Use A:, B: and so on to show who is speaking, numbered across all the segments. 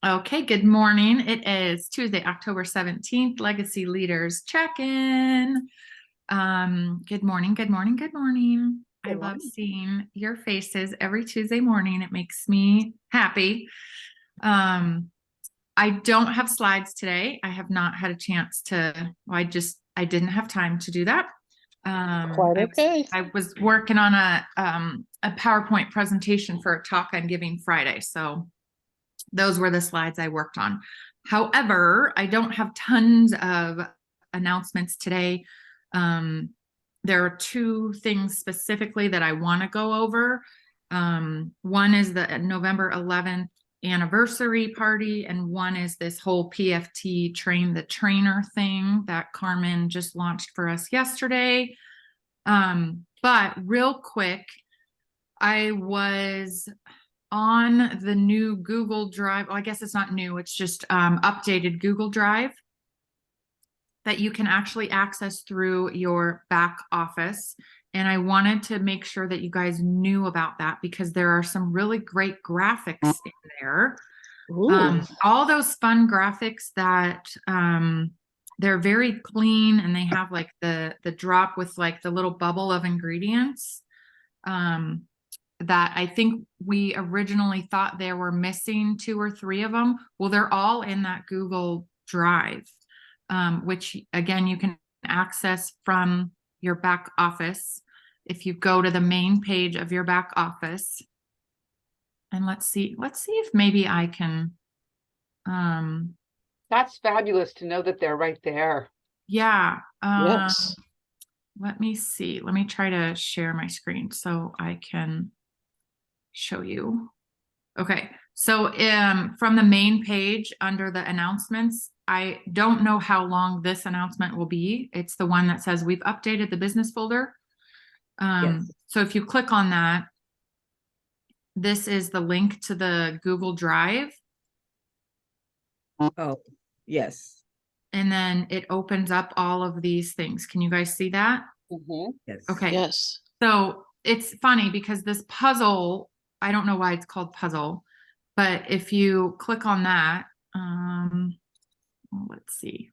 A: Okay, good morning. It is Tuesday, October 17th, Legacy Leaders Check-in. Good morning, good morning, good morning. I
B: Good
A: love
B: morning.
A: seeing your faces every Tuesday morning. It makes me happy. I don't have slides today. I have not had a chance to, I didn't have time to do that.
B: Quite okay.
A: I was working on a PowerPoint presentation for a talk I'm giving Friday. So those were the slides I worked on. However, I don't have tons of announcements today. There are two things specifically that I want to go over. One is the November 11th anniversary party, and one is this whole PFT Train the Trainer thing that Carmen just launched for us yesterday. But real quick, I was on the new Google Drive. Well, I guess it's not new, it's just updated Google Drive that you can actually access through your back office. And I wanted to make sure that you guys knew about that because there are some really great graphics in there. All those fun graphics that they're very clean, and they have like the drop with like the little bubble of ingredients. That I think we originally thought there were missing 2 or 3 of them. Well, they're all in that Google Drive, which again, you can access from your back office. If you go to the main page of your back office, and let's see if maybe I can,
C: That's fabulous to know that they're right there.
A: yeah.
B: Yes.
A: Let me see. Let me try to share my screen so I can show you. Okay, so from the main page under the announcements, I don't know how long this announcement will be. It's the one that says we've updated the business folder.
B: Yes.
A: So if you click on that, this is the link to the Google Drive.
B: Oh, yes.
A: And then it opens up all of these things. Can you guys see that?
B: Yes.
A: Okay.
B: Yes.
A: So it's funny because this puzzle, I don't know why it's called puzzle, but if you click on that, let's see.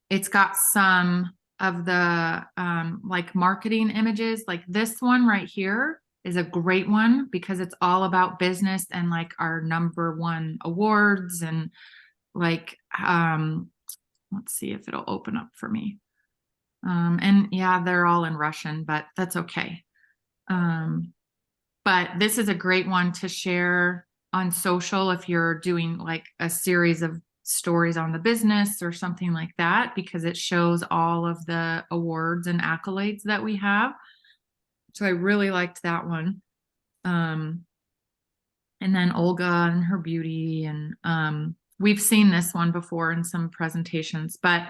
A: It's got some of the like marketing images. Like this one right here is a great one because it's all about business and like our #1 awards and like let's see if it'll open up for me. And yeah, they're all in Russian, but that's okay. But this is a great one to share on social if you're doing like a series of stories on the business or something like that, because it shows all of the awards and accolades that we have. So I really liked that one. And then Olga and her beauty, and we've seen this one before in some presentations. But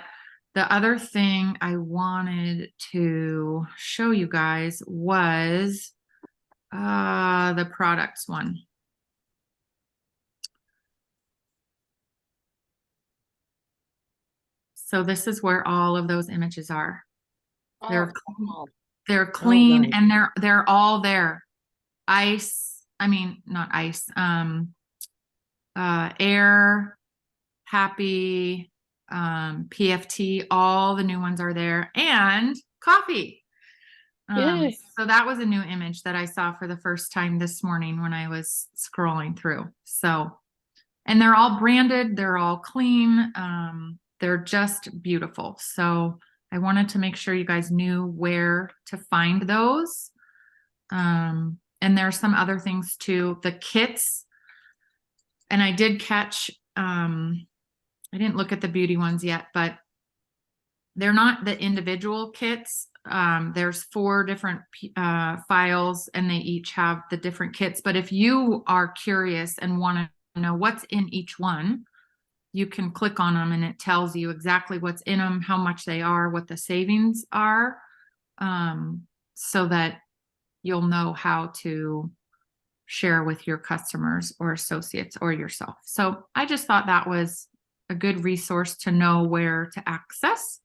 A: the other thing I wanted to show you guys was the products one. So this is where all of those images are. They're clean,
B: nice.
A: and they're all there. Ice, I mean, not ice, air, happy, PFT, all the new ones are there, and coffee. So that was a new image that I saw for the first time this morning when I was scrolling through. So, and they're all branded, they're all clean, they're just beautiful. So I wanted to make sure you guys knew where to find those. And there are some other things too. The kits, and I did catch, I didn't look at the beauty ones yet, but they're not the individual kits. There's 4 different files, and they each have the different kits. But if you are curious and want to know what's in each one, you can click on them and it tells you exactly what's in them, how much they are, what the savings are, so that you'll know how to share with your customers or associates or yourself. So I just thought that was a good resource to know where to access.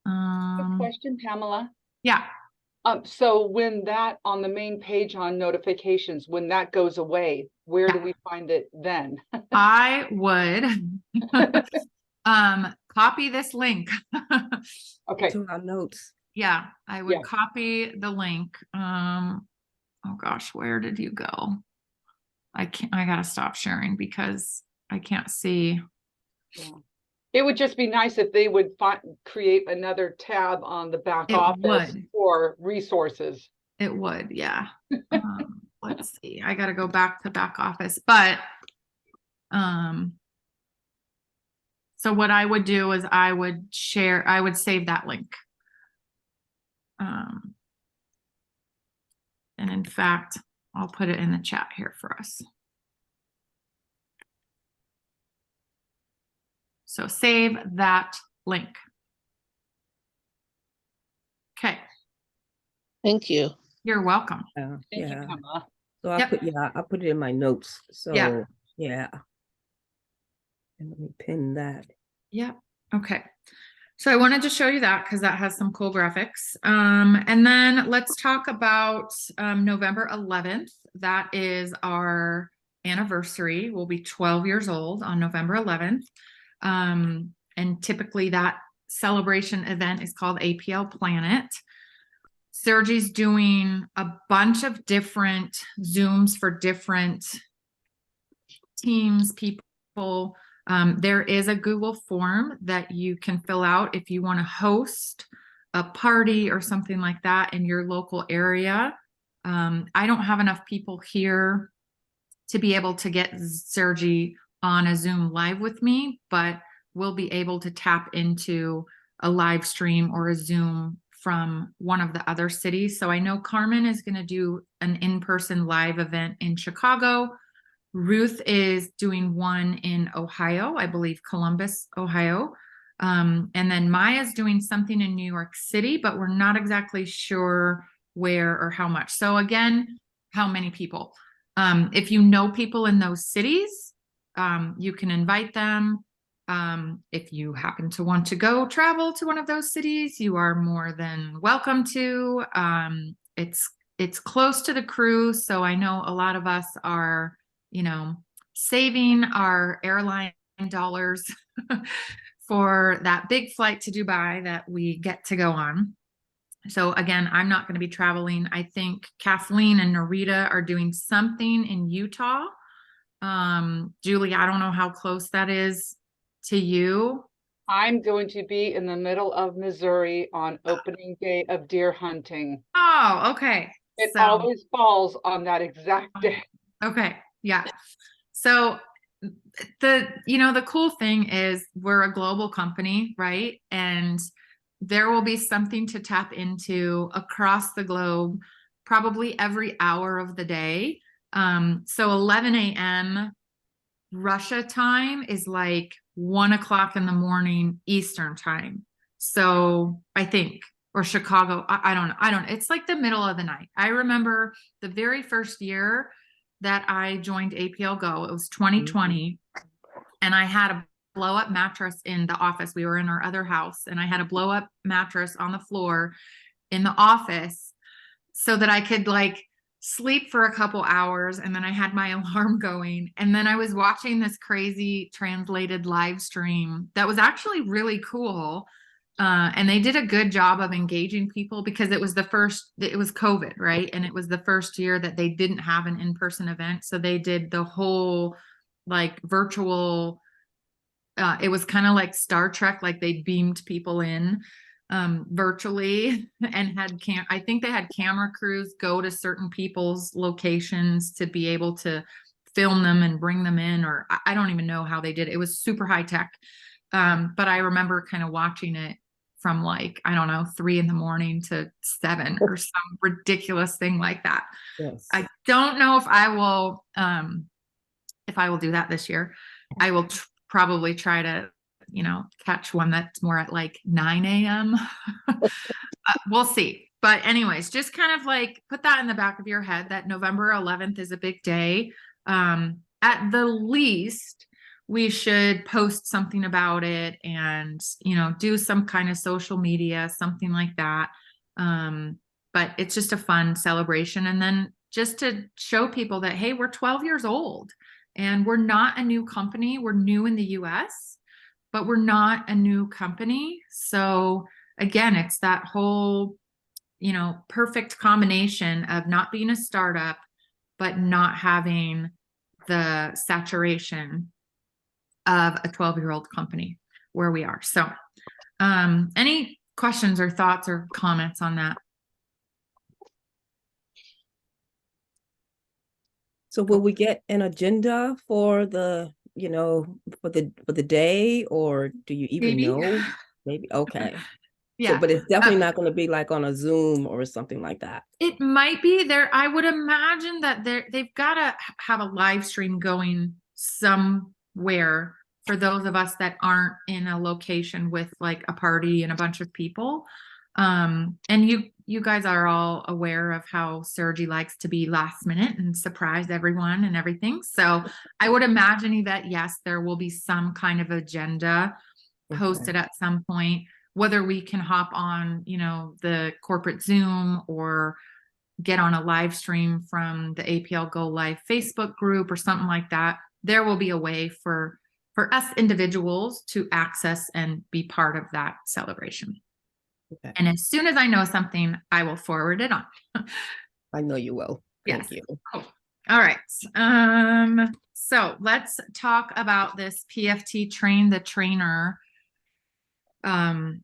C: Good question, Pamela.
A: Yeah.
C: So when that on the main page on notifications, when that goes away, where do we find it then?
A: I would copy this link.
C: Okay,
B: To our notes.
A: Yeah, I would
C: Yeah.
A: copy the link. Oh gosh, where did you go? I gotta stop sharing because I can't see.
C: yeah. It would just be nice if they would create another tab on the back
A: It
C: office
A: would.
C: for resources.
A: It would, yeah. Let's see. I gotta go back to back office, but so what I would do is I would save that link. And in fact, I'll put it in the chat here for us. So save that link. Okay.
B: Thank you.
A: You're welcome.
C: Thank you, Emma.
B: So I put it in my notes. So yeah. And let me pin that.
A: Yeah. Okay. So I wanted to show you that because that has some cool graphics. And then let's talk about November 11th. That is our anniversary. We'll be 12 years old on November 11th. And typically that celebration event is called APL Planet. Sergi's doing a bunch of different Zooms for different teams, people. There is a Google form that you can fill out if you want to host a party or something like that in your local area. I don't have enough people here to be able to get Sergi on a Zoom live with me, but we'll be able to tap into a live stream or a Zoom from one of the other cities. So I know Carmen is going to do an in-person live event in Chicago. Ruth is doing one in Ohio, I believe Columbus, Ohio. And then Maya's doing something in New York City, but we're not exactly sure where or how much. So again, how many people? If you know people in those cities, you can invite them. If you happen to want to go travel to one of those cities, you are more than welcome to. It's close to the cruise, so I know a lot of us are, saving our airline dollars for that big flight to Dubai that we get to go on. So again, I'm not going to be traveling. I think Kathleen and Narita are doing something in Utah. Julie, I don't know how close that is to you.
C: I'm going to be in the middle of Missouri on opening day of deer hunting.
A: Oh, okay.
C: It always falls on that exact day.
A: Okay. Yeah. So the cool thing is we're a global company, right? And there will be something to tap into across the globe, probably every hour of the day. So 11 a.m. Russia time is like 1 o'clock in the morning Eastern time. So I think, or Chicago, I don't know. It's like the middle of the night. I remember the very first year that I joined APL Go, it was 2020. And I had a blow up mattress in the office. We were in our other house and I had a blow up mattress on the floor in the office so that I could sleep for a couple hours. And then I had my alarm going. And then I was watching this crazy translated live stream that was actually really cool. And they did a good job of engaging people because it was COVID, right? And it was the first year that they didn't have an in-person event. So they did the whole virtual, it was kind of like Star Trek, like they beamed people in virtually and I think they had camera crews go to certain people's locations to be able to film them and bring them in, or I don't even know how they did it. It was super high tech. But I remember kind of watching it from I don't know, 3 a.m. to 7 or some ridiculous thing like that.
B: Yes.
A: I don't know if I will do that this year. I will probably try to, catch one that's more at 9 a.m. We'll see. But anyways, just kind of put that in the back of your head that November 11th is a big day. At the least, we should post something about it and, do some kind of social media, something like that. but it's just a fun celebration. And then just to show people that, hey, we're 12 years old and we're not a new company. We're new in the US, but we're not a new company. So again, it's that whole, you know, perfect combination of not being a startup, but not having the saturation of a 12-year-old company where we are. So any questions or thoughts or comments on that?
B: So will we get an agenda for the, you know, for the day, or do you even
A: Maybe.
B: know? Maybe. Okay.
A: Yeah.
B: So, but it's definitely not going to be like on a Zoom or something like that.
A: It might be there. I would imagine that they've got to have a live stream going somewhere for those of us that aren't in a location with like a party and a bunch of people. And you guys are all aware of how Sergi likes to be last minute and surprise everyone and everything. So I would imagine, Yvette, yes, there will be some kind of agenda posted at some point, whether we can hop on, you know, the corporate Zoom or get on a live stream from the APL Go Live Facebook group or something like that. There will be a way for us individuals to access and be part of that celebration.
B: Okay.
A: And as soon as I know something, I will forward it on.
B: I know you will. Thank you.
A: Cool. All right. So let's talk about this PFT Train the Trainer kind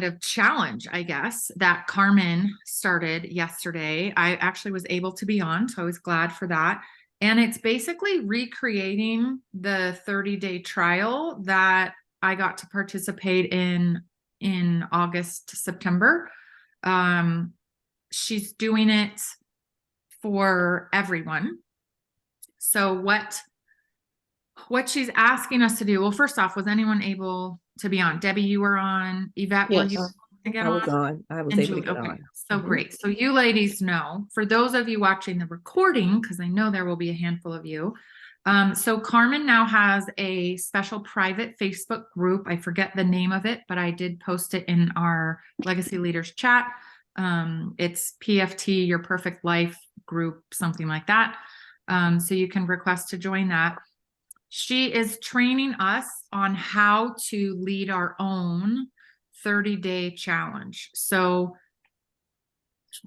A: of challenge, I guess, that Carmen started yesterday. I actually was able to be on, so I was glad for that. And it's basically recreating the 30-day trial that I got to participate in August to September. She's doing it for everyone. So what she's asking us to do, well, first off, was anyone able to be on? Debbie, you were on. Yvette, were you
B: I was on. I was
A: and
B: able to
A: Julie,
B: get
A: okay.
B: on.
A: So great. So you ladies know, for those of you watching the recording, because I know there will be a handful of you. So Carmen now has a special private Facebook group. I forget the name of it, but I did post it in our Legacy Leaders chat. It's PFT, Your Perfect Life group, something like that. So you can request to join that. She is training us on how to lead our own 30-day challenge. So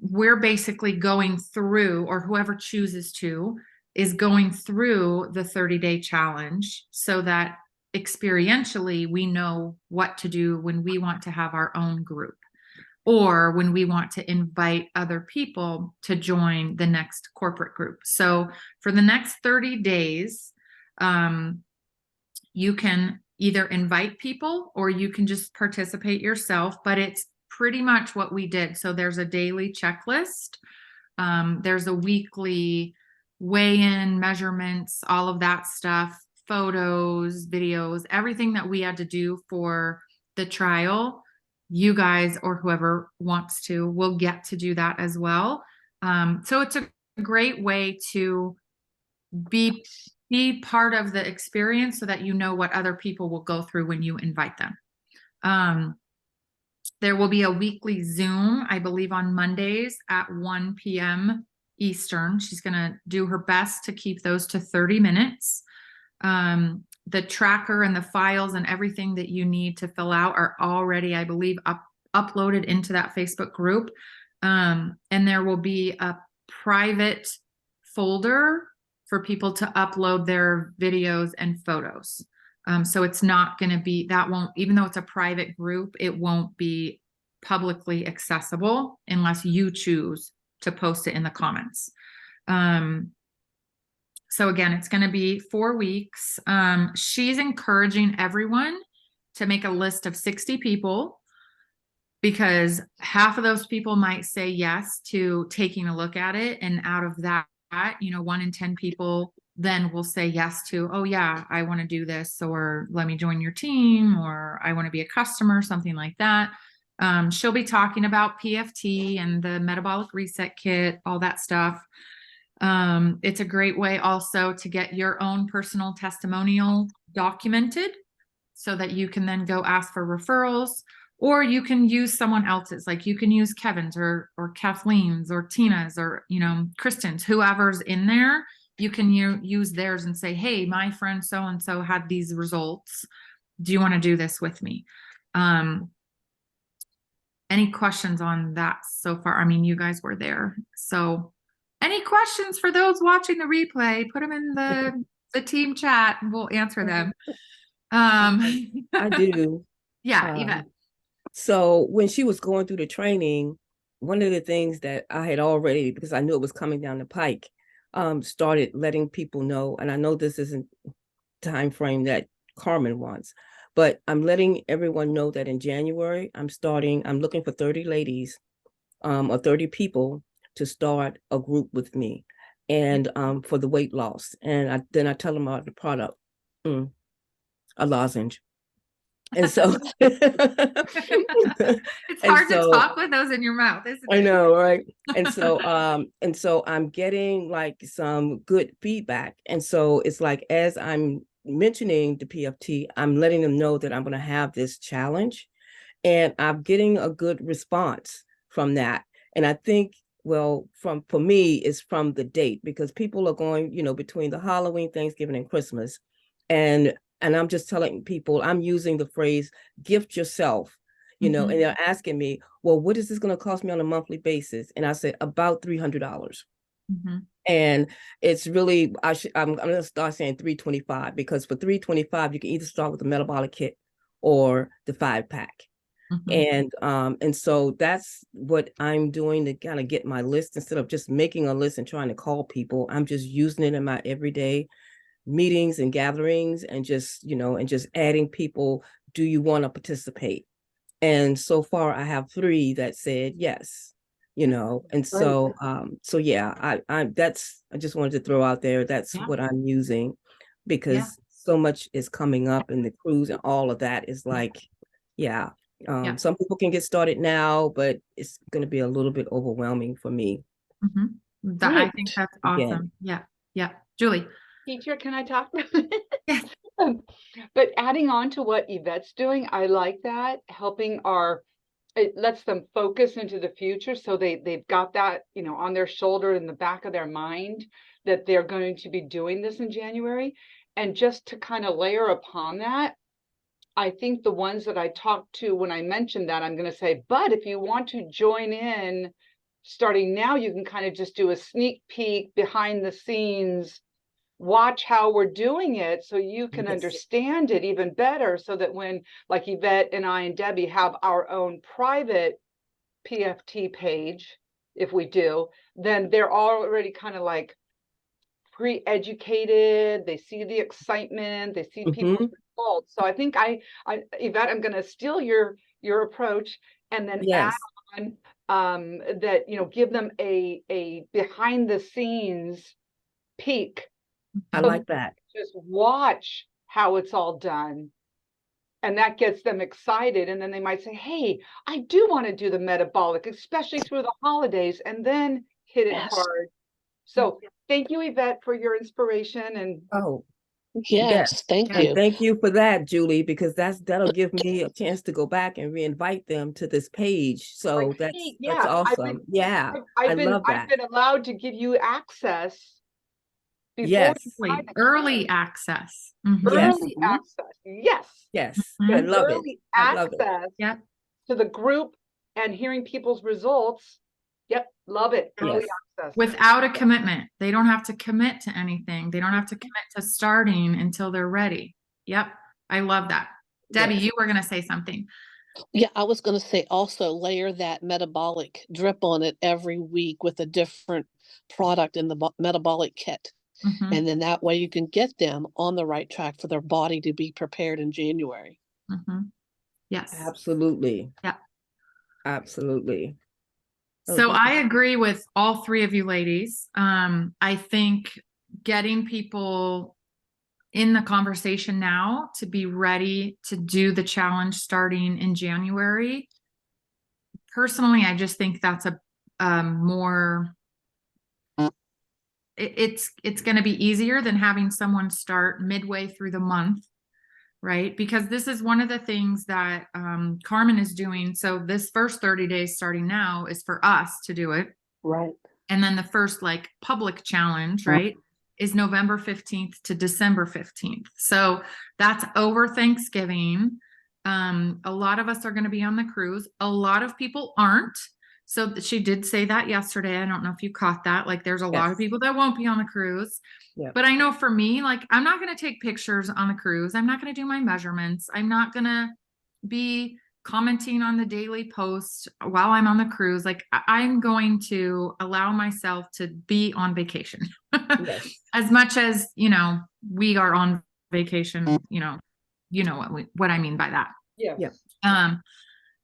A: we're basically going through, or whoever chooses to, is going through the 30-day challenge so that experientially we know what to do when we want to have our own group or when we want to invite other people to join the next corporate group. So for the next 30 days, you can either invite people or you can just participate yourself, but it's pretty much what we did. So there's a daily checklist. There's a weekly weigh-in, measurements, all of that stuff, photos, videos, everything that we had to do for the trial. You guys or whoever wants to will get to do that as well. So it's a great way to be part of the experience so that you know what other people will go through when you invite them. There will be a weekly Zoom, I believe on Mondays at 1 p.m. Eastern. She's going to do her best to keep those to 30 minutes. The tracker and the files and everything that you need to fill out are already, I believe, uploaded into that Facebook group. And there will be a private folder for people to upload their videos and photos. So it's not going to be, that won't, even though it's a private group, it won't be publicly accessible unless you choose to post it in the comments. So again, it's going to be 4 weeks. She's encouraging everyone to make a list of 60 people because half of those people might say yes to taking a look at it. And out of that, 1 in 10 people then will say yes to, oh yeah, I want to do this, or let me join your team, or I want to be a customer, something like that. She'll be talking about PFT and the metabolic reset kit, all that stuff. It's a great way also to get your own personal testimonial documented so that you can then go ask for referrals, or you can use someone else's, like you can use Kevin's or Kathleen's or Tina's or, you know, Kristen's, whoever's in there. You can use theirs and say, hey, my friend so-and-so had these results. Do you want to do this with me? Any questions on that so far? I mean, you guys were there. So any questions for those watching the replay, put them in the team chat and we'll answer them.
B: I do.
A: Yeah, Yvette.
B: So when she was going through the training, one of the things that I had already, because I knew it was coming down the pike, started letting people know, and I know this isn't time frame that Carmen wants, but I'm letting everyone know that in January, I'm looking for 30 ladies, or 30 people to start a group with me, and for the weight loss. And then I tell them about the product, a lozenge. And so
A: it's hard to talk with those in your mouth, isn't it?
B: I know, right? And so I'm getting like some good feedback. And so it's like, as I'm mentioning the PFT, I'm letting them know that I'm going to have this challenge, and I'm getting a good response from that. And I think, well, for me, it's from the date, because people are going, you know, between the Halloween, Thanksgiving, and Christmas. And I'm just telling people, I'm using the phrase, gift yourself, you know, and they're asking me, well, what is this going to cost me on a monthly basis? And I said, about $300. And it's really, I'm going to start saying $325, because for $325, you can either start with the metabolic kit or the 5-pack. And so that's what I'm doing to kind of get my list. Instead of just making a list and trying to call people, I'm just using it in my everyday meetings and gatherings, and just, you know, and just adding people. Do you want to participate? And so far I have 3 that said yes, you know. And so so yeah, I just wanted to throw out there, that's what I'm using, because so much is coming up, and the cruise and all of that is like, some people can get started now, but it's going to be a little bit overwhelming for me.
A: I think that's awesome. Yeah. Julie.
C: Teacher, can I talk?
A: Yes.
C: But adding on to what Yvette's doing, I like that, helping it lets them focus into the future. So they've got that, you know, on their shoulder, in the back of their mind, that they're going to be doing this in January. And just to kind of layer upon that, I think the ones that I talked to, when I mentioned that, I'm going to say, but if you want to join in starting now, you can kind of just do a sneak peek behind the scenes, watch how we're doing it, so you can understand it even better, so that when, like, Yvette and I and Debbie have our own private PFT page, if we do, then they're already kind of like pre-educated. They see the excitement, they see people's results. So I think Yvette, I'm going to steal your approach, and then add on that, you know, give them a behind the scenes peek.
B: I like that.
C: Just watch how it's all done. And that gets them excited. And then they might say, hey, I do want to do the metabolic, especially through the holidays, and then hit it hard. So thank you, Yvette, for your inspiration. And
D: thank you.
B: And thank you for that, Julie, because that'll give me a chance to go back and reinvite them to this page. So like, that's awesome.
C: I've been allowed to give you access.
A: Early access.
C: Early access. Yes.
B: I love it.
C: Access to the group and hearing people's results. Love it. Early access.
A: Without a commitment. They don't have to commit to anything. They don't have to commit to starting until they're ready. I love that. Debbie, you were going to say something.
D: Yeah, I was going to say also layer that metabolic drip on it every week with a different product in the metabolic kit. And then that way you can get them on the right track for their body to be prepared in January.
A: Yes.
B: Absolutely. Absolutely.
A: So I agree with all 3 of you ladies. I think getting people in the conversation now to be ready to do the challenge starting in January. Personally, I just think that's a more... It's going to be easier than having someone start midway through the month right? Because this is one of the things that Carmen is doing. So this first 30 days starting now is for us to do it.
D: Right.
A: And then the first like public challenge, right, is November 15th to December 15th. So that's over Thanksgiving. A lot of us are going to be on the cruise. A lot of people aren't. So she did say that yesterday. I don't know if you caught that. Like there's a lot of people that won't be on the cruise.
B: Yeah.
A: But I know for me, like I'm not going to take pictures on the cruise. I'm not going to do my measurements. I'm not going to be commenting on the daily post while I'm on the cruise. Like I'm going to allow myself to be on vacation
B: Yes.
A: as much as, you know, we are on vacation, you know what I mean by that.
C: Yes.
B: Yeah.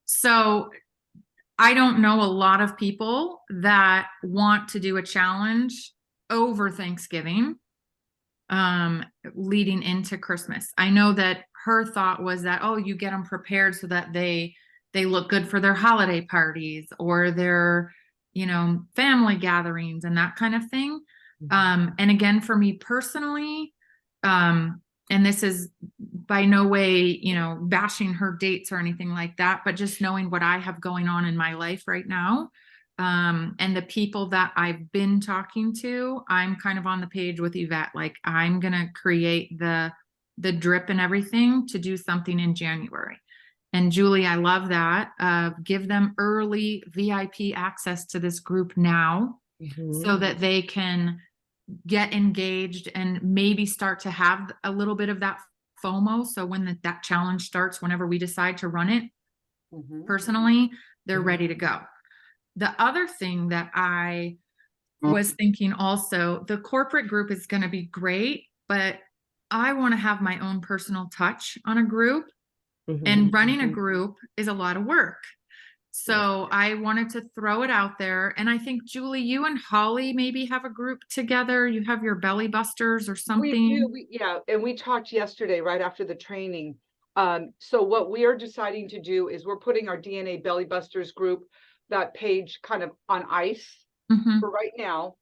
A: So I don't know a lot of people that want to do a challenge over Thanksgiving, leading into Christmas. I know that her thought was that, oh, you get them prepared so that they look good for their holiday parties or their, you know, family gatherings and that kind of thing. And again, for me personally, and this is by no way, you know, bashing her dates or anything like that, but just knowing what I have going on in my life right now. And the people that I've been talking to, I'm kind of on the page with Yvette. Like I'm going to create the drip and everything to do something in January. And Julie, I love that. Give them early VIP access to this group now so that they can get engaged and maybe start to have a little bit of that FOMO. So when that challenge starts, whenever we decide to run it, personally, they're ready to go. The other thing that I was thinking also, the corporate group is going to be great, but I want to have my own personal touch on a group, and running a group is a lot of work. So I wanted to throw it out there. And I think, Julie, you and Holly maybe have a group together. You have your belly busters or something.
C: We do, yeah. And we talked yesterday, right after the training. So what we are deciding to do is we're putting our DNA Belly Busters group, that page kind of on ice for right now.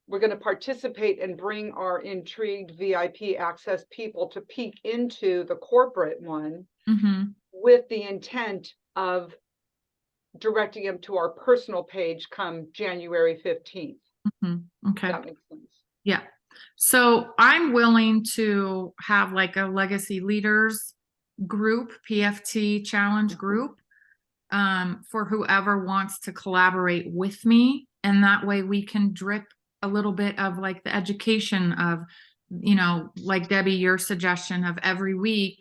C: We're going to participate and bring our intrigued VIP access people to peek into the corporate one with the intent of directing them to our personal page come January 15th.
A: Okay.
C: That makes sense.
A: Yeah. So I'm willing to have like a Legacy Leaders group, PFT challenge group, for whoever wants to collaborate with me. And that way we can drip a little bit of like the education of, you know, like Debbie, your suggestion of every week,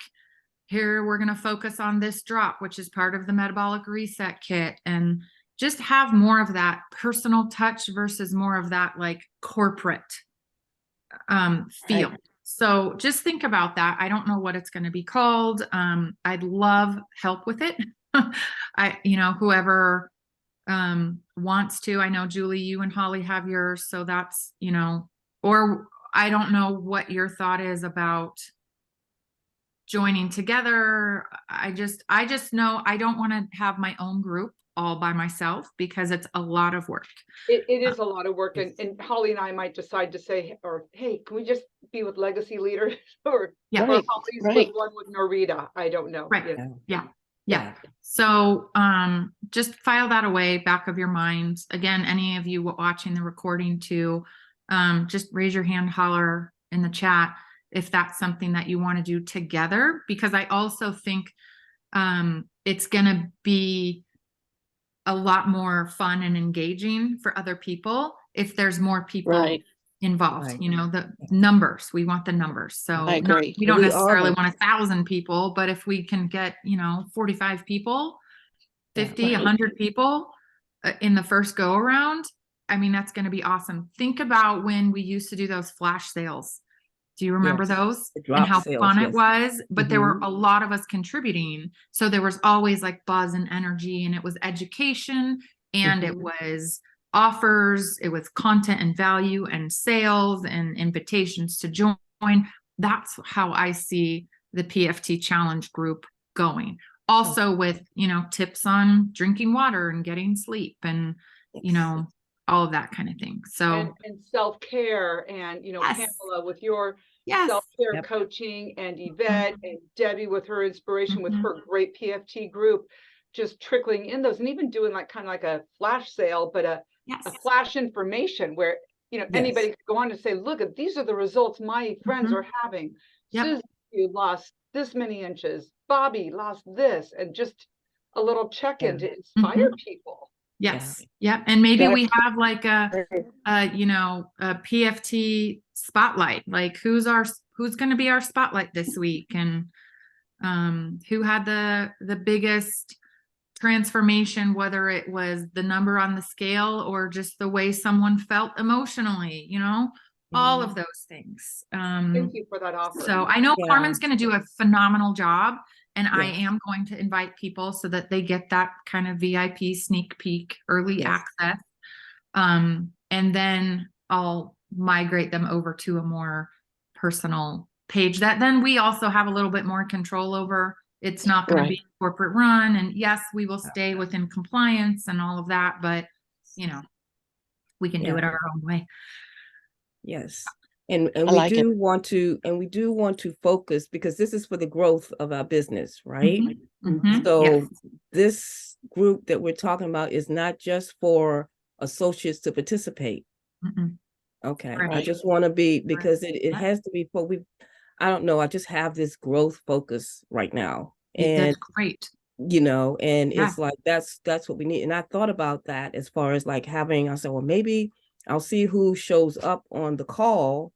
A: here we're going to focus on this drop, which is part of the metabolic reset kit, and just have more of that personal touch versus more of that like corporate feel. So just think about that. I don't know what it's going to be called. I'd love help with it. Whoever wants to. I know, Julie, you and Holly have yours, so that's, you know, or I don't know what your thought is about joining together. I just know I don't want to have my own group all by myself because it's a lot of work.
C: It is a lot of work, and Holly and I might decide to say, or hey, can we just be with Legacy Leaders, or Holly's with one with Norita? I don't know.
A: Right. Yeah. So just file that away, back of your mind. Again, any of you watching the recording too, just raise your hand, holler in the chat if that's something that you want to do together, because I also think it's going to be a lot more fun and engaging for other people if there's more people involved. You know, the numbers, we want the numbers. So
D: I agree.
A: We don't necessarily want 1,000 people, but if we can get, 45 people, 50, 100 people in the first go around, I mean, that's going to be awesome. Think about when we used to do those flash sales. Do you remember those and how fun it was? But there were a lot of us contributing. So there was always like buzz and energy, and it was education, and it was offers, it was content and value and sales and invitations to join. That's how I see the PFT challenge group going. Also with, tips on drinking water and getting sleep and, all of that kind of thing. So
C: and self-care and Pamela, with your
A: Yes.
C: self-care
B: Yep.
C: coaching, and Yvette and Debbie with her inspiration with
A: Mhm.
C: her great PFT group, just trickling in those, and even doing like kind of like a flash sale, but a
A: Yes.
C: flash information where, you know,
B: Yes.
C: anybody could go on to say, look, at these are the results my friends
A: Mhm.
C: are having.
A: Yep.
C: Susie, you lost this many inches. Bobby lost this, and just a little check-in
B: Yeah.
C: to inspire
A: Mhm.
C: people.
A: Yes. Yep. And maybe we
D: That's
A: have like you know, a PFT spotlight, like who's going to be our spotlight this week, and who had the biggest transformation, whether it was the number on the scale or just the way someone felt emotionally, you know, all of those things.
C: Thank you for that offer.
A: So I know
B: Yeah.
A: Carmen's going to do a phenomenal job, and I
B: Yes.
A: am going to invite people so that they get that kind of VIP sneak peek, early
B: Yes.
A: access. And then I'll migrate them over to a more personal page that then we also have a little bit more control over. It's not going to be corporate run, and yes, we will stay within compliance and all of that, but you know, we can do it
B: Yeah.
A: our own way.
B: Yes. And
D: I
B: we
D: like it.
B: do want to focus, because this is for the growth of our business, right?
A: Mhm. Mhm.
B: So
A: Yes.
B: this group that we're talking about is not just for associates to participate.
A: Mhm.
B: Okay. I
A: Right.
B: just want to be, because it
A: Yeah.
B: has to be for I don't know, I just have this growth focus right now. And
A: That's great.
B: you know, and
A: Yeah.
B: it's like that's what we need. And I thought about that as far as like having, I said, well, maybe I'll see who shows up on the call.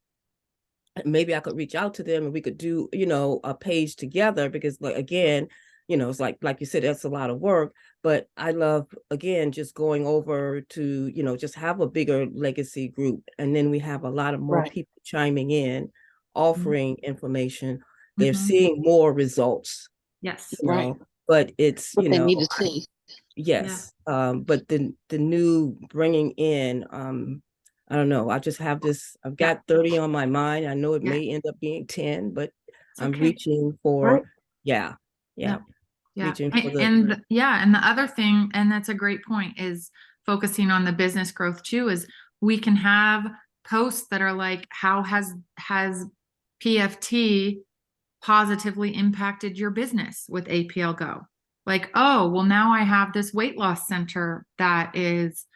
B: Maybe I could reach out to them and we could do, you know, a page together, because like again, you know, it's like you said, that's a lot of work. But I love, again, just going over to, you know, just have a bigger legacy group, and then we have a lot of more
D: Right.
B: people chiming in, offering information. They're
A: Mhm.
B: seeing more results,
A: Yes.
B: you
D: Right.
B: know, but it's,
D: What
B: you
D: they
B: know,
D: need to see.
B: yes. But the new bringing in, I don't know, I just have this, I've
A: Yeah.
B: got 30 on my mind. I know it
A: Yeah.
B: may end up being 10, but
A: It's
B: I'm
A: okay.
B: reaching for,
D: Right.
B: yeah.
A: Yeah.
B: Reaching for the,
A: And the other thing, and that's a great point, is focusing on the business growth too, is we can have posts that are like, how has PFT positively impacted your business with APL Go? Like, oh, well, now I have this weight loss center that is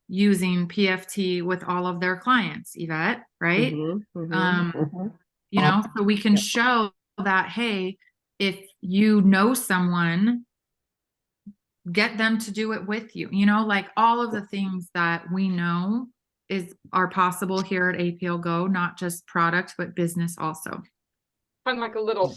A: using PFT with all of their clients, Yvette, right? You know, so we can
B: Yep.
A: show that, hey, if you know someone, get them to do it with you, you know, like all of the things that we know are possible here at APL Go, not just product, but business also.
C: Kind of like a little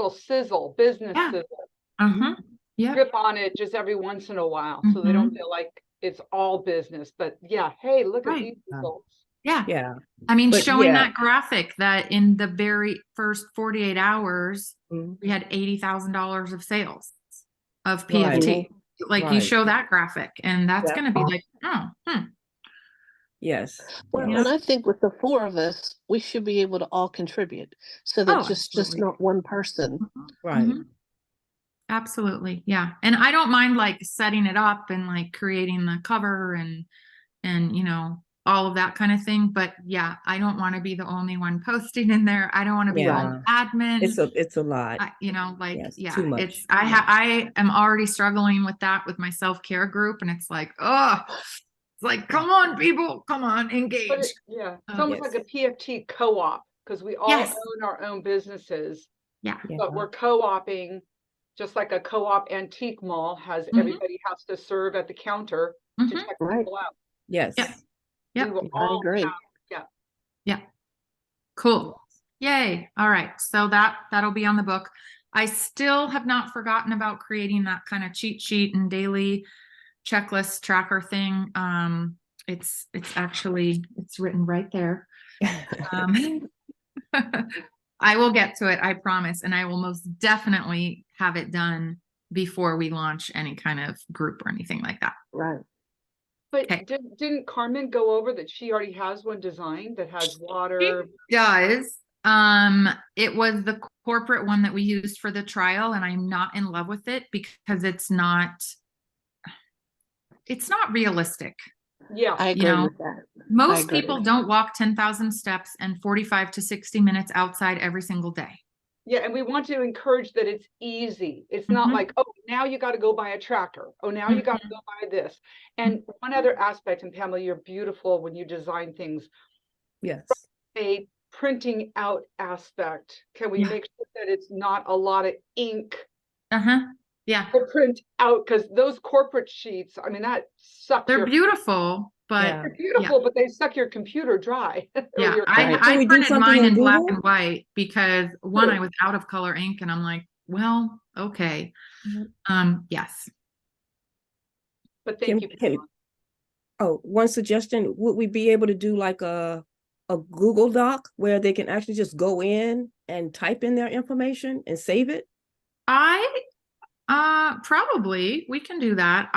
C: sizzle, business
A: Yeah.
C: sizzle.
A: Uh-huh. Yeah.
C: Drip on it just every once in a while, so they
A: Mhm.
C: don't feel like it's all business. But yeah, hey, look at
A: Right.
C: these results.
A: Yeah.
B: yeah.
A: I mean,
B: But
A: showing
B: yeah.
A: that graphic that in the very first 48 hours,
B: Mhm.
A: we had $80,000 of sales of
B: Right.
A: PFT. Like you
B: Right.
A: show that graphic, and that's
B: Yep.
A: going to be like, oh,
B: Yes.
D: Well,
A: you
D: and
A: know?
D: I think with the four of us, we should be able to all contribute, so that
A: Oh,
D: just
A: absolutely.
D: not one person.
B: Right.
A: Mhm. Absolutely. Yeah. And I don't mind like setting it up and like creating the cover and you know, all of that kind of thing. But yeah, I don't want to be the only one posting in there. I don't want to be the
B: Yeah.
A: only admin.
B: It's a lot.
A: You know, like,
B: Yes,
A: yeah,
B: too much.
A: it's, I am already struggling with that with my self-care group. And it's like, oh, it's like, come on, people, come on, engage.
C: But it's
A: Yes.
C: almost like a PFT co-op, because we all
A: Yes.
C: own our own businesses,
A: Yeah.
C: but we're co-oping, just like a co-op antique mall has,
A: Mhm.
C: everybody has to serve at the counter to
A: Mhm.
C: check
D: Right.
C: people out.
B: Yes.
A: Yep. Yep.
C: We will
D: I
C: all
D: agree.
C: have,
A: Yeah. Cool. Yay. All right. So that'll be on the book. I still have not forgotten about creating that kind of cheat sheet and daily checklist tracker thing. It's actually, it's written right there. I will get to it, I promise. And I will most definitely have it done before we launch any kind of group or anything like that.
D: Right.
C: But
A: Okay.
C: didn't Carmen go over that she already has one designed that has water?
A: It does. It was the corporate one that we used for the trial, and I'm not in love with it because it's not realistic.
C: Yeah.
D: I
A: You
D: agree
A: know,
D: with that.
A: most
D: agree.
A: people don't walk 10,000 steps and 45 to 60 minutes outside every single day.
C: Yeah, and we want to encourage that it's easy. It's not
A: Mhm.
C: like, oh, now you got to go buy a tracker. Oh, now you got to go buy this. And one other aspect, and Pamela, you're beautiful when you design things,
B: Yes.
C: a printing out aspect. Can we
A: Yeah.
C: make sure that it's not a lot of ink
A: Yeah.
C: to print out? Because those corporate sheets, I mean, that sucks
A: They're
C: your,
A: beautiful, but
B: Yeah.
C: they're beautiful, but they suck your computer dry. Or
A: yeah,
C: your,
B: Right. Can
A: I
B: we do
A: printed
B: something
A: mine
B: in
A: in black
B: Google?
A: and white because one, I
C: True.
A: was out of color ink and I'm like, well, okay. Yes.
C: But thank you, Pamela.
B: Oh, one suggestion, would we be able to do like a Google Doc where they can actually just go in and type in their information and save it?
A: Probably we can do that.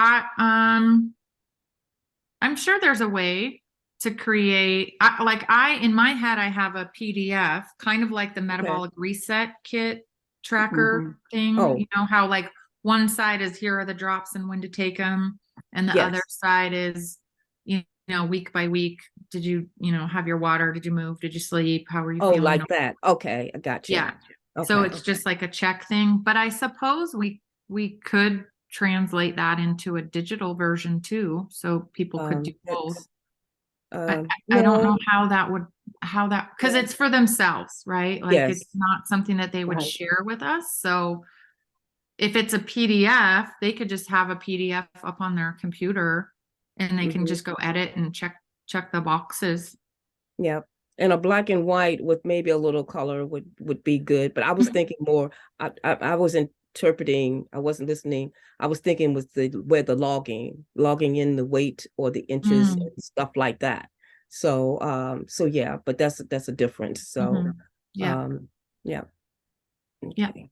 A: I'm sure there's a way to create, in my head, I have a PDF, kind of like the metabolic reset kit tracker thing.
B: Oh.
A: You know, how like one side is here are the drops and when to take them. And the other
B: Yes.
A: side is, you know, week by week. Did you, have your water? Did you move? Did you sleep? How were you
B: Oh,
A: feeling?
B: like that. Okay, I got you.
A: Yeah. So
B: Okay.
A: it's just like a check thing. But I suppose we could translate that into a digital version too, so people could do both. I don't know
B: No,
A: how that because it's for themselves, right? Like it's
B: yes.
A: not something that they would
D: Right.
A: share with us. So if it's a PDF, they could just have a PDF up on their computer and they can just go edit and check the boxes.
B: Yeah. And a black and white with maybe a little color would be good. But I was thinking more, I was interpreting, I wasn't listening. I was thinking was where the logging in the weight or the inches and stuff like that. So yeah, but that's a difference. So
A: Yeah.
B: yeah.
A: Yeah.
B: Okay.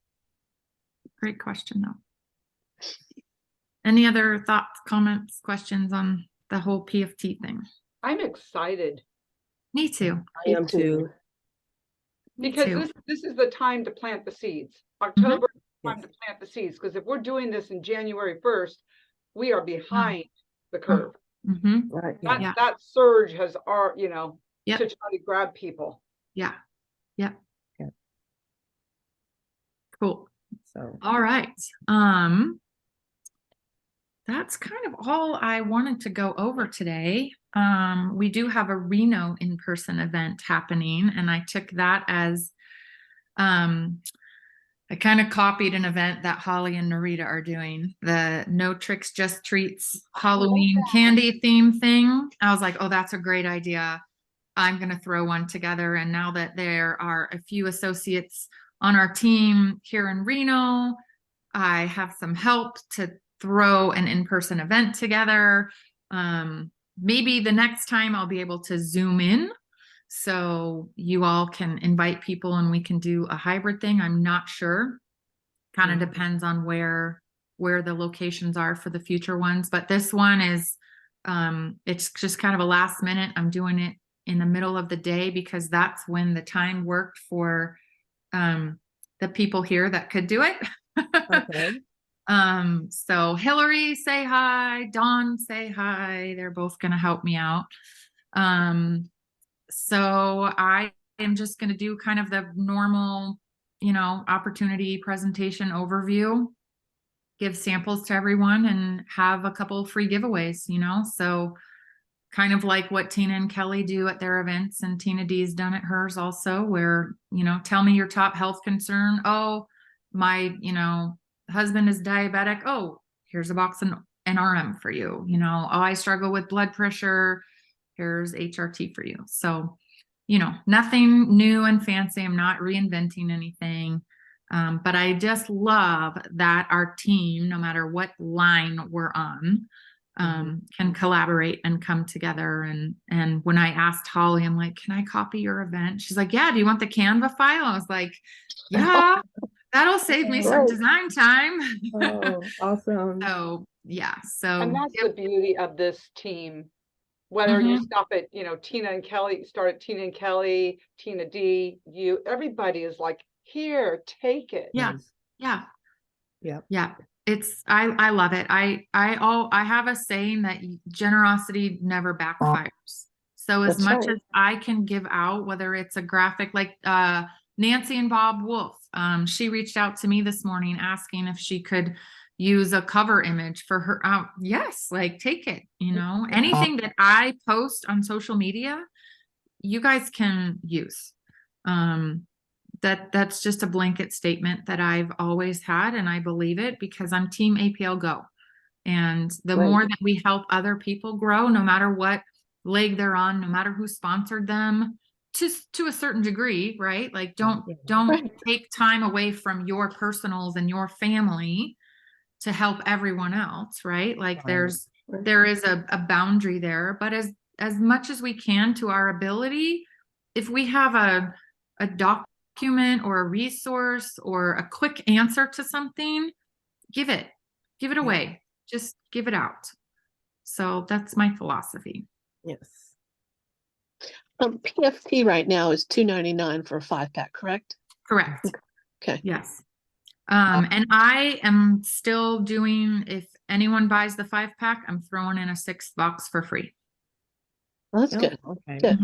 A: Great question though. Any other thoughts, comments, questions on the whole PFT thing?
C: I'm excited.
A: Me too.
B: I am too.
A: Me
C: Because
A: too.
C: this is the time to plant the seeds. October is the time to plant the seeds. Because if we're doing this in January 1st, we are behind the curve.
D: Right.
C: That surge has to try to grab people.
A: Yeah. Cool.
B: So
A: All right. That's kind of all I wanted to go over today. We do have a Reno in-person event happening, and I took that as I kind of copied an event that Holly and Narita are doing, the No Tricks, Just Treats Halloween candy theme thing. I was like, oh, that's a great idea. I'm going to throw one together. And now that there are a few associates on our team here in Reno, I have some help to throw an in-person event together. Maybe the next time I'll be able to zoom in so you all can invite people and we can do a hybrid thing. I'm not sure. Kind of depends on where the locations are for the future ones. But this one is, it's just kind of a last minute. I'm doing it in the middle of the day because that's when the time worked for the people here that could do it.
B: okay.
A: So Hillary, say hi. Dawn, say hi. They're both going to help me out. So I am just going to do kind of the normal, opportunity presentation overview, give samples to everyone and have a couple of free giveaways, so kind of like what Tina and Kelly do at their events, and Tina D's done at hers also, where, tell me your top health concern. Oh, my, husband is diabetic. Oh, here's a box of NRM for you. Oh, I struggle with blood pressure. Here's HRT for you. So, nothing new and fancy. I'm not reinventing anything. But I just love that our team, no matter what line we're on, can collaborate and come together. And when I asked Holly, I'm like, can I copy your event? She's like, yeah, do you want the Canva file? I was like, yeah, that'll save me some design time.
B: Oh, awesome.
A: So yeah.
C: And that's the beauty of this team. Whether you stop at, Tina and Kelly, start at Tina and Kelly, Tina D, everybody is like, here, take it.
A: Yeah.
B: Yeah.
A: I love it. I have a saying that generosity never backfires. So as
D: That's
A: much
D: right.
A: as I can give out, whether it's a graphic like Nancy and Bob Wolf, she reached out to me this morning asking if she could use a cover image for her out. Yes, like take it, anything that I post on social media, you guys can use. That's just a blanket statement that I've always had, and I believe it because I'm team APL Go. And the
B: Right.
A: more that we help other people grow, no matter what leg they're on, no matter who sponsored them, to a certain degree, right? Like don't
D: Right.
A: take time away from your personals and your family to help everyone else, right? Like there is a boundary there, but as much as we can to our ability, if we have a document or a resource or a quick answer to something, give it away. Just give it out. So that's my philosophy.
B: Yes.
D: PFT right now is $2.99 for a 5-pack, correct?
A: Correct.
D: Okay.
A: Yes. And I am still doing, if anyone buys the 5-pack, I'm throwing in a 6th box for free.
D: Well, that's good.
B: Okay.
D: Good.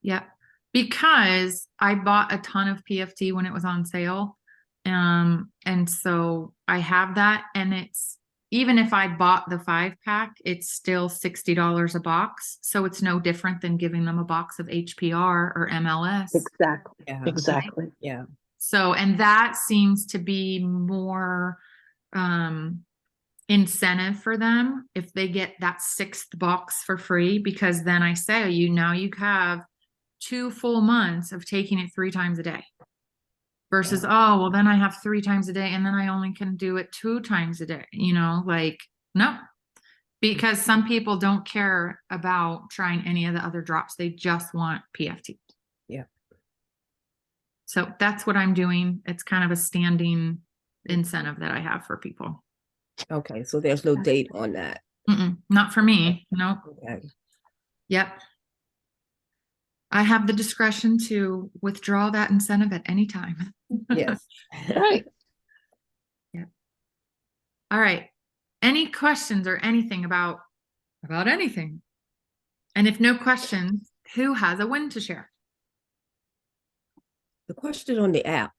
A: Yeah. Because I bought a ton of PFT when it was on sale. And so I have that, and it's, even if I bought the 5-pack, it's still $60 a box. So it's no different than giving them a box of HPR or MLS.
D: Exactly.
B: Yeah.
D: Exactly.
B: Yeah.
A: So, and that seems to be more incentive for them if they get that 6th box for free, because then I say, you have 2 full months of taking it 3 times a day versus, oh, well, then I have 3 times a day and then I only can do it 2 times a day, like, no, because some people don't care about trying any of the other drops. They just want PFT.
B: Yeah.
A: So that's what I'm doing. It's kind of a standing incentive that I have for people.
B: Okay. So there's no date on that.
A: Not for me. Nope.
B: Okay.
A: Yep. I have the discretion to withdraw that incentive at any time.
B: Yes.
D: Right.
A: Yeah. All right. Any questions or anything about anything? And if no questions, who has a win to share?
B: The question on the app.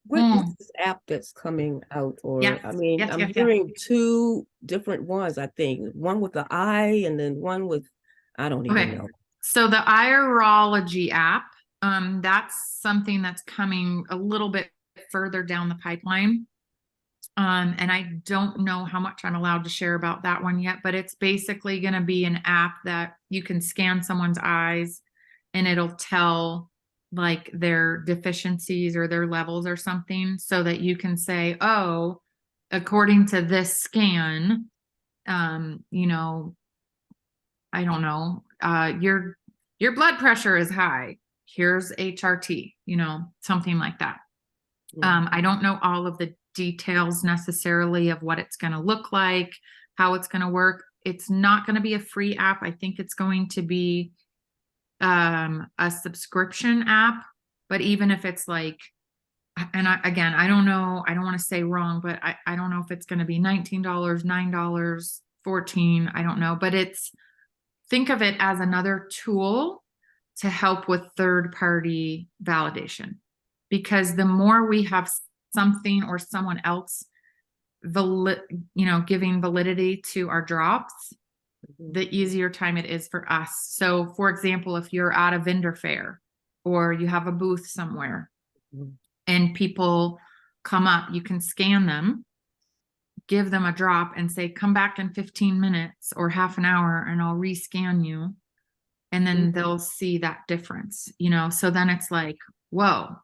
B: What's this app that's coming out? Or
A: Yes.
B: I mean,
A: Yes,
B: I'm
A: yes, yes.
B: hearing 2 different ones, I think. One with the eye and then one with, I don't even
A: Okay.
B: know.
A: So the Irology app, that's something that's coming a little bit further down the pipeline. And I don't know how much I'm allowed to share about that one yet, but it's basically going to be an app that you can scan someone's eyes and it'll tell like their deficiencies or their levels or something, so that you can say, oh, according to this scan, I don't know, your blood pressure is high. Here's HRT, something like that. I don't know all of the details necessarily of what it's going to look like, how it's going to work. It's not going to be a free app. I think it's going to be a subscription app. But even if it's like, and I don't know, I don't want to say wrong, but I don't know if it's going to be $19, $9, $14, I don't know. But think of it as another tool to help with third-party validation. Because the more we have something or someone else giving validity to our drops, the easier time it is for us. So for example, if you're at a vendor fair or you have a booth somewhere and people come up, you can scan them, give them a drop and say, come back in 15 minutes or half an hour and I'll rescan you. And then they'll see that difference, so then it's like, whoa,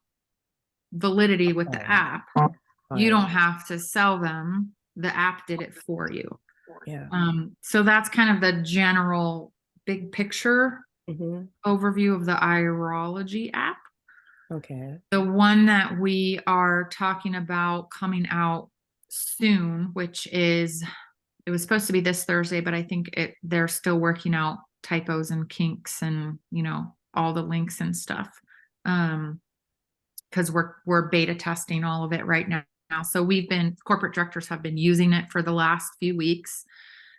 A: validity with the app. You don't have to sell them. The app did it for you.
B: Yeah.
A: So that's kind of the general big picture overview of the Irology app.
B: Okay.
A: The one that we are talking about coming out soon, which is, it was supposed to be this Thursday, but I think they're still working out typos and kinks and, all the links and stuff. Because we're beta testing all of it right now. So corporate directors have been using it for the last few weeks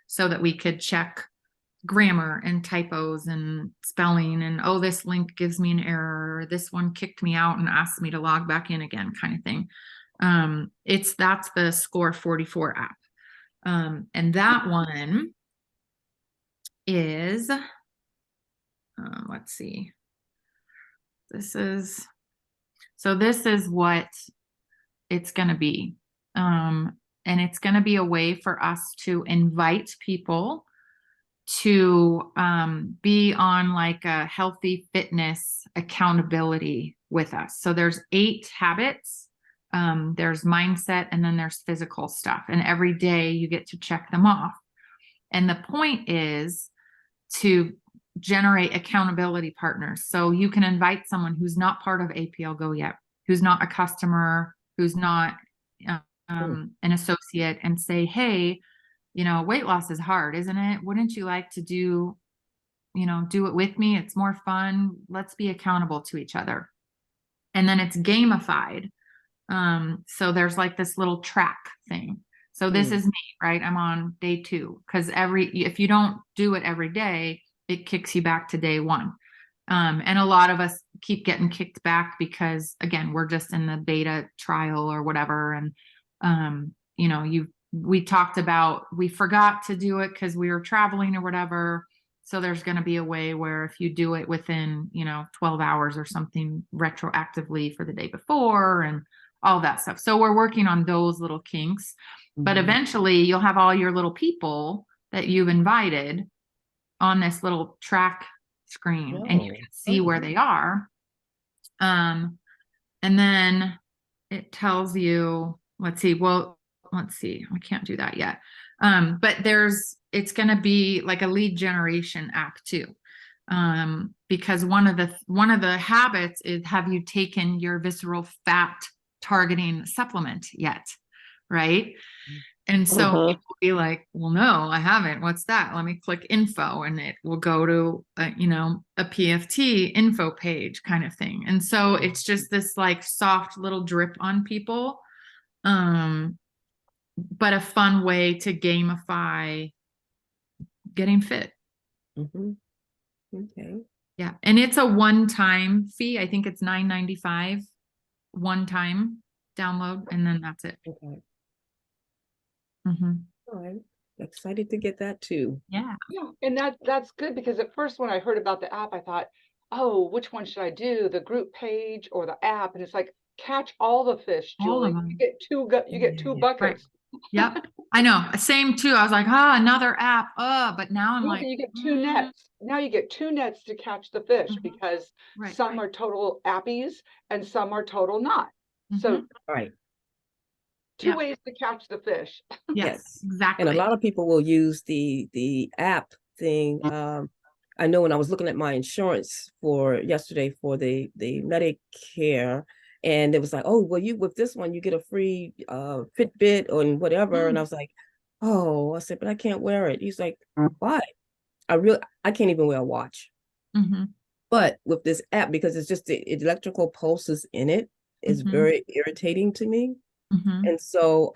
A: so that we could check grammar and typos and spelling and, oh, this link gives me an error, or this one kicked me out and asked me to log back in again, kind of thing. That's the Score 44 app. And that one is, let's see, this is what it's going to be. And it's going to be a way for us to invite people to be on like a healthy fitness accountability with us. So there's 8 habits. There's mindset, and then there's physical stuff. And every day you get to check them off. And the point is to generate accountability partners. So you can invite someone who's not part of APL Go yet, who's not a customer, who's not an associate, and say, hey, weight loss is hard, isn't it? Wouldn't you like to do it with me? It's more fun. Let's be accountable to each other. And then it's gamified. So there's like this little track thing. So this is me, right? I'm on day 2, because if you don't do it every day, it kicks you back to day 1. And a lot of us keep getting kicked back because, again, we're just in the beta trial or whatever. And, we talked about, we forgot to do it because we were traveling or whatever. So there's going to be a way where if you do it within, 12 hours or something retroactively for the day before and all that stuff. So we're working on those little kinks, but eventually you'll have all your little people that you've invited on this little track screen, and you can see where they are. And then it tells you, let's see, I can't do that yet. But it's going to be like a lead generation app too. Because one of the habits is, have you taken your visceral fat targeting supplement yet? Right. And so people will be like, well, no, I haven't. What's that? Let me click info, and it will go to, a PFT info page kind of thing. And so it's just this like soft little drip on people. But a fun way to gamify getting fit.
B: Okay.
A: Yeah. And it's a one-time fee. I think it's $9.95 one-time download, and then that's it.
B: Okay. All right. Excited to get that too.
A: Yeah.
C: Yeah, and that's good, because at first when I heard about the app, I thought, oh, which one should I do? The group page or the app? And it's like, catch all the fish,
A: All of
C: Julie.
A: them.
C: You get two buckets.
A: Right. Yep. I know. Same too. I was like, another app. But now I'm like,
C: you get 2 nets. Now you get 2 nets to catch the fish, because some are total appies and some are total not. So
B: Right.
C: 2 ways to catch the fish.
A: Yes, exactly.
B: And a lot of people will use the app thing. I know when I was looking at my insurance yesterday for the Medicare, and it was like, oh, well, with this one you get a free Fitbit or whatever, and I was like, oh, I said, but I can't wear it. He's like, why? I can't even wear a watch. But with this app, because it's just the electrical pulses in it, is very irritating to me. And so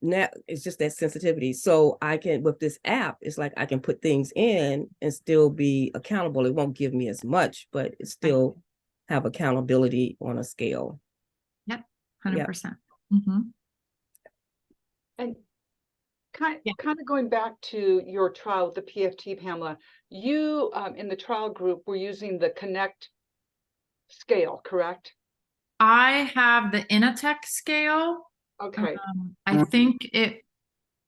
B: now it's just that sensitivity. So I can, with this app, it's like I can put things in and still be accountable. It won't give me as much, but it still have accountability on a scale.
A: Yep, 100%.
C: And kind of going back to your trial with the PFT, Pamela, you in the trial group were using the Connect scale, correct?
A: I have the Inatech scale.
C: Okay.
A: I think it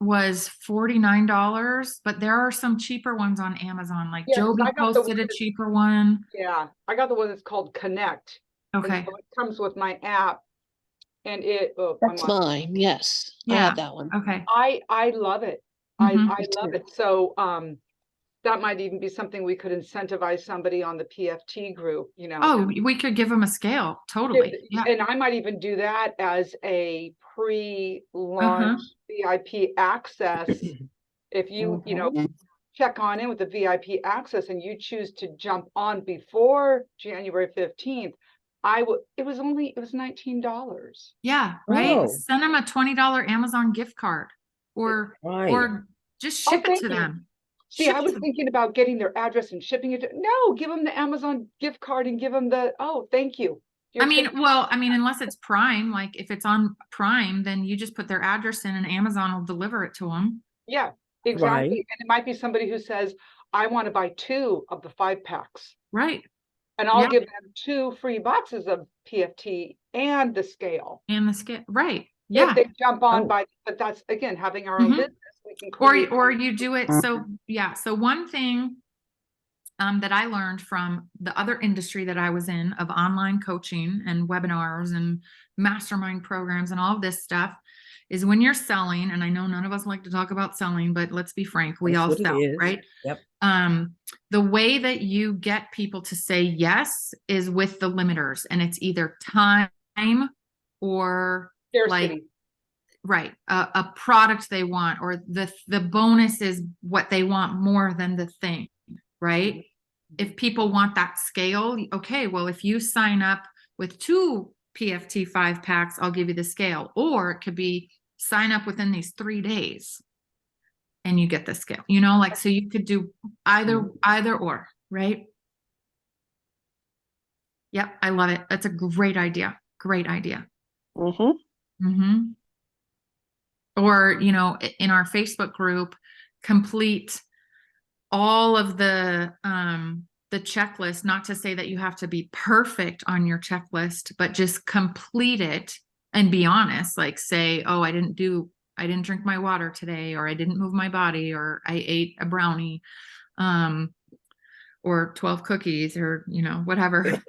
A: was $49, but there are some cheaper ones on Amazon. Like Joby posted a cheaper one.
C: Yeah, I got the one that's called Connect.
A: Okay.
C: So it comes with my app, and
D: That's mine. Yes.
A: Yeah.
D: I have that one.
A: Okay.
C: I love it. I love it. So that might even be something we could incentivize somebody on the PFT group,
A: Oh, we could give them a scale. Totally. Yeah.
C: And I might even do that as a pre-launch VIP access. If you, check on in with the VIP access and you choose to jump on before January 15th, it was $19.
A: Yeah, right.
B: Oh.
A: Send them a $20 Amazon gift card, or
B: Right.
A: just
C: Oh,
A: ship it
C: thank
A: to
C: you.
A: them.
C: See,
A: Ship
C: I
A: it
C: was
A: to them.
C: thinking about getting their address and shipping it. No, give them the Amazon gift card and give them oh, thank you.
A: I mean, well, I mean, unless it's Prime, like if it's on Prime, then you just put their address in and Amazon will deliver it to them.
C: Yeah, exactly. And it might be somebody who says, I want to buy 2 of the 5-packs.
A: Right.
C: And I'll
A: Yeah.
C: give them 2 free boxes of PFT and the scale.
A: And the skit. Right. Yeah.
C: If they jump on
B: Oh.
C: but that's again, having our own
A: Mhm.
C: business, we can create.
A: Or you do it. So yeah. So one thing that I learned from the other industry that I was in of online coaching and webinars and mastermind programs and all of this stuff is when you're selling, and I know none of us like to talk about selling, but let's be frank, we
B: That's
A: all
B: what it
A: sell,
B: is.
A: right?
B: Yep.
A: The way that you get people to say yes is with the limiters, and it's either time or like,
C: Scarcity.
A: right, a product they want, or the bonus is what they want more than the thing, right? If people want that scale, okay, well, if you sign up with 2 PFT 5-packs, I'll give you the scale. Or it could be sign up within these 3 days and you get the scale, you know, like, so you could do either or, right? Yep, I love it. That's a great idea. Great idea. Or, you know, in our Facebook group, complete all of the checklist, not to say that you have to be perfect on your checklist, but just complete it and be honest, like say, oh, I didn't drink my water today, or I didn't move my body, or I ate a brownie, or 12 cookies, or, you know, whatever.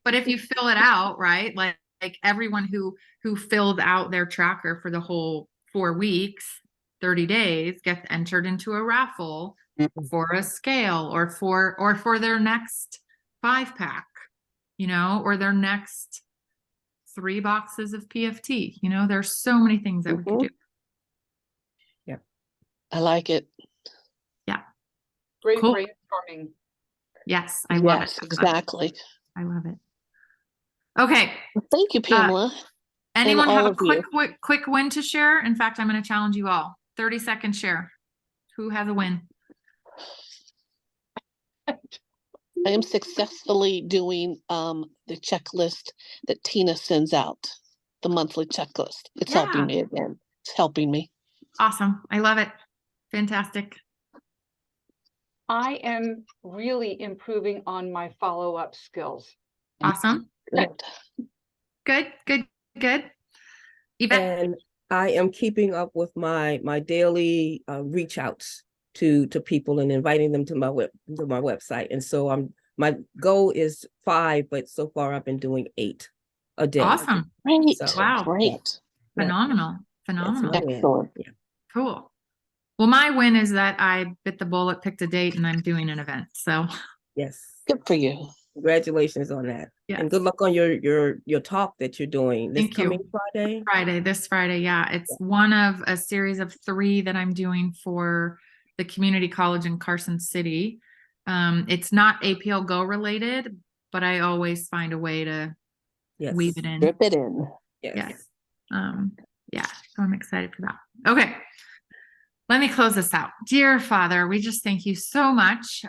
A: But if you fill it out, right, like everyone who filled out their tracker for the whole 4 weeks, 30 days, gets entered into a raffle for a scale, or for their next 5-pack, you know, or their next 3 boxes of PFT. You know, there's so many things that we could do.
B: Yeah.
D: I like it.
A: Yeah.
C: Great
A: Cool.
C: brainstorming.
A: Yes, I love it.
D: Exactly.
A: I love it. Okay.
D: Well, thank you, Pamela.
A: Anyone
D: all
A: have a
D: of you.
A: quick win to share? In fact, I'm going to challenge you all. 30-second share. Who has a win?
D: I am successfully doing the checklist that Tina sends out, the monthly checklist. It's helping me again. It's helping me.
A: Awesome. I love it. Fantastic.
C: I am really improving on my follow-up skills.
A: Awesome. Good. Yvette?
B: And I am keeping up with my daily reach outs to people and inviting them to my website. And so my goal is 5, but so far I've been doing 8 a day.
A: Awesome.
D: Great.
B: So,
A: Wow.
D: Great.
A: Phenomenal. Phenomenal.
D: Excellent.
B: Yeah.
A: Cool. Well, my win is that I bit the bullet, picked a date, and I'm doing an event. So
B: Yes.
D: Good for you.
B: Congratulations on that.
A: yes.
B: And good luck on your talk that you're doing this
A: Thank you.
B: coming Friday.
A: This Friday. Yeah. It's one of a series of 3 that I'm doing for the community college in Carson City. It's not APL Go related, but I always find a way to
B: Yes.
A: weave it in.
D: Drip it in.
B: Yes.
A: Yeah. So I'm excited for that. Okay. Let me close this out. Dear Father, we just thank you so much.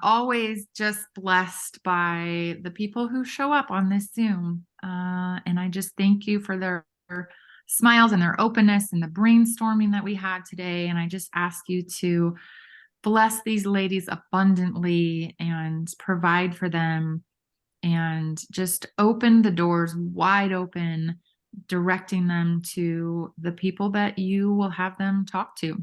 A: Always just blessed by the people who show up on this Zoom. And I just thank you for their smiles and their openness and the brainstorming that we had today. And I just ask you to bless these ladies abundantly and provide for them, and just open the doors wide open, directing them to the people that you will have them talk to.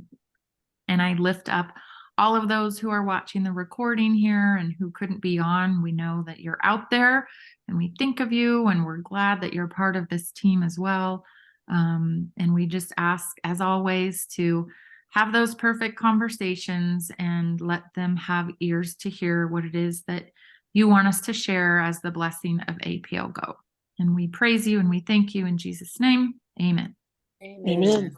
A: And I lift up all of those who are watching the recording here and who couldn't be on. We know that you're out there, and we think of you, and we're glad that you're part of this team as well. And we just ask, as always, to have those perfect conversations and let them have ears to hear what it is that you want us to share as the blessing of APL Go. And we praise you and we thank you in Jesus' name. Amen.
D: Amen.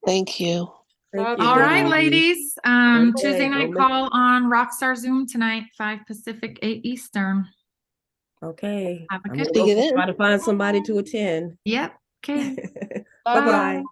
D: Thank you.
B: Thank you.
A: All right, ladies. Tuesday
B: Okay.
A: night call on Rockstar Zoom tonight, 5 Pacific, 8 Eastern.
B: Okay.
A: Have a
B: I'm
A: good
B: gonna
D: See
B: go
D: you then.
B: try to find somebody to attend.
A: Yep. Okay.
B: Bye-bye.